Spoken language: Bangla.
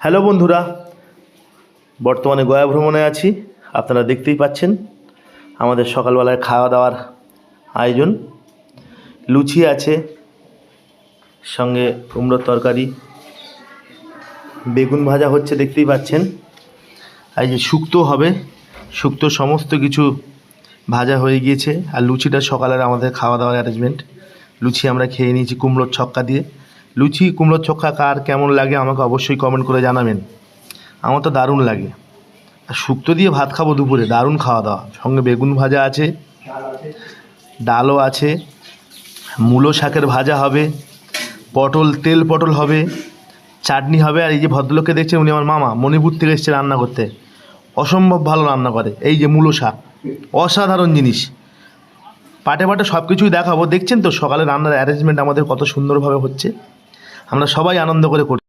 হ্যালো বন্ধুরা, বর্তমানে গয়া ভ্রমণে আছি। আপনারা দেখতেই পাচ্ছেন আমাদের সকালবেলায় খাওয়া দাওয়ার আয়োজন। লুচি আছে, সঙ্গে কুমড়োর তরকারি, বেগুন ভাজা হচ্ছে দেখতেই পাচ্ছেন। এই যে শুক্তো হবে, শুক্তো সমস্ত কিছু ভাজা হয়ে গিয়েছে। আর লুচিটা সকালের আমাদের খাওয়া দাওয়ার অ্যারেঞ্জমেন্ট। লুচি আমরা খেয়ে নিয়েছি কুমড়োর ছক্কা দিয়ে। লুচি কুমড়োর ছক্কা কার কেমন লাগে আমাকে অবশ্যই কমেন্ট করে জানাবেন। আমার তো দারুণ লাগে। আর শুক্তো দিয়ে ভাত খাবো দুপুরে, দারুণ খাওয়া দাওয়া। সঙ্গে বেগুন ভাজা আছে, ডালও আছে, মূলো শাকের ভাজা হবে, তেল পটল হবে, চাটনি হবে। আর এই যে ভদ্রলোককে দেখছেন, উনি আমার মামা, মণিপুর থেকে এসেছে রান্না করতে। অসম্ভব ভালো রান্না করে। এই যে মূলো শাক, অসাধারণ জিনিস। পাটে পাটে সব কিছুই দেখাবো। দেখছেন তো সকালে রান্নার অ্যারেঞ্জমেন্ট আমাদের কত সুন্দরভাবে হচ্ছে। আমরা সবাই আনন্দ করে করি।